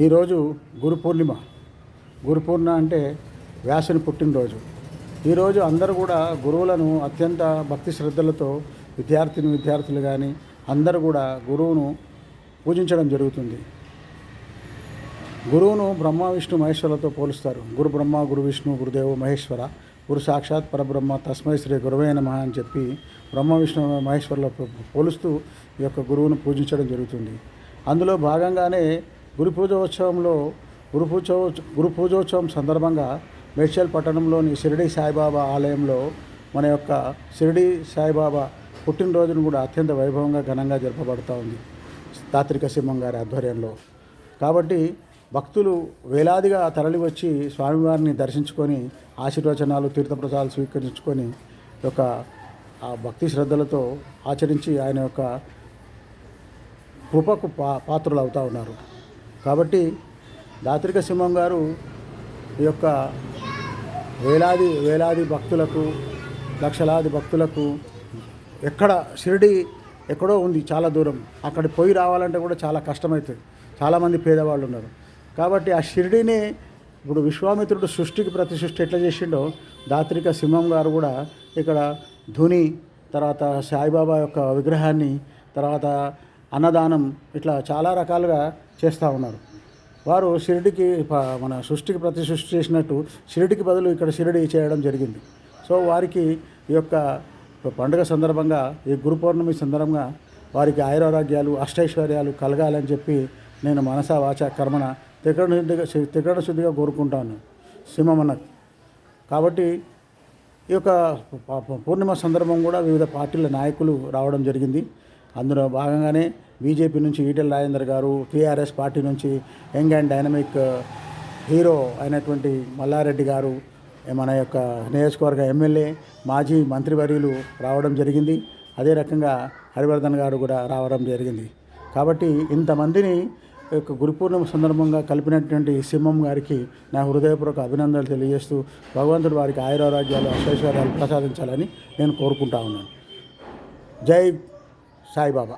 ఈరోజు గురు పూర్ణిమ. గురు పూర్ణిమ అంటే వ్యాసుని పుట్టినరోజు. ఈరోజు అందరూ కూడా గురువులను అత్యంత భక్తి శ్రద్ధలతో విద్యార్థులు కానీ అందరూ కూడా గురువును పూజించడం జరుగుతుంది. గురువును బ్రహ్మ విష్ణు మహేశ్వరులతో పోలుస్తారు. గురు బ్రహ్మ, గురు విష్ణు, గురుదేవ మహేశ్వర, గురు సాక్షాత్ పరబ్రహ్మ తస్మై శ్రీ గురవే నమః అని చెప్పి బ్రహ్మ విష్ణు మహేశ్వరులతో పోలుస్తూ ఈ యొక్క గురువును పూజించడం జరుగుతుంది. అందులో భాగంగానే గురు పూజోత్సవం సందర్భంగా మేడ్చల్ పట్టణంలోని షిరిడి సాయిబాబా ఆలయంలో మన యొక్క షిరిడి సాయిబాబా పుట్టినరోజును కూడా అత్యంత వైభవంగా ఘనంగా జరపబడుతూ ఉంది తాత్రిక సింహం గారి ఆధ్వర్యంలో. కాబట్టి భక్తులు వేలాదిగా తరలివచ్చి స్వామివారిని దర్శించుకొని ఆశీర్వచనాలు తీర్థప్రసాదాలు స్వీకరించుకొని యొక్క ఆ భక్తి శ్రద్ధలతో ఆచరించి ఆయన యొక్క కృపకు పాత్రలు అవుతూ ఉన్నారు. కాబట్టి తాత్రిక సింహం గారు ఈ యొక్క వేలాది భక్తులకు, లక్షలాది భక్తులకు ఎక్కడ షిరిడి ఎక్కడో ఉంది, చాలా దూరం, అక్కడ పోయి రావాలంటే కూడా చాలా కష్టమవుతుంది. చాలామంది పేదవాళ్ళు ఉన్నారు. కాబట్టి ఆ షిరిడిని ఇప్పుడు విశ్వామిత్రుడు సృష్టికి ప్రతి సృష్టి ఎట్లా చేసిండో తాత్రిక సింహం గారు కూడా ఇక్కడ ధుని, తర్వాత సాయిబాబా యొక్క విగ్రహాన్ని, తర్వాత అన్నదానం, ఇట్లా చాలా రకాలుగా చేస్తూ ఉన్నారు. వారు షిరిడికి మన సృష్టికి ప్రతి సృష్టి చేసినట్టు షిరిడికి బదులు ఇక్కడ షిరిడి చేయడం జరిగింది. సో వారికి ఈ యొక్క పండుగ సందర్భంగా, ఈ గురు పౌర్ణమి సందర్భంగా వారికి ఆయురారోగ్యాలు, అష్టైశ్వర్యాలు కలగాలని చెప్పి నేను మనసా వాచ కర్మణ త్రికరణ శుద్ధిగా కోరుకుంటాను సింహమన్నకు. కాబట్టి ఈ యొక్క పూర్ణిమ సందర్భం కూడా వివిధ పార్టీల నాయకులు రావడం జరిగింది. అందులో భాగంగానే బీజేపీ నుంచి ఈటెల రాజేందర్ గారు, టీఆర్ఎస్ పార్టీ నుంచి యంగ్ అండ్ డైనమిక్ హీరో అయినటువంటి మల్లారెడ్డి గారు, మన యొక్క నియోజకవర్గ ఎమ్మెల్యే, మాజీ మంత్రివర్యులు రావడం జరిగింది. అదే రకంగా హరివర్ధన్ గారు కూడా రావడం జరిగింది. కాబట్టి ఇంతమందిని యొక్క గురు పూర్ణిమ సందర్భంగా కలిపినటువంటి సింహం గారికి నా హృదయపూర్వక అభినందనలు తెలియజేస్తూ భగవంతుడు వారికి ఆయురారోగ్యాలు, అష్టైశ్వర్యాలు ప్రసాదించాలని నేను కోరుకుంటా ఉన్నాను. జై సాయిబాబా.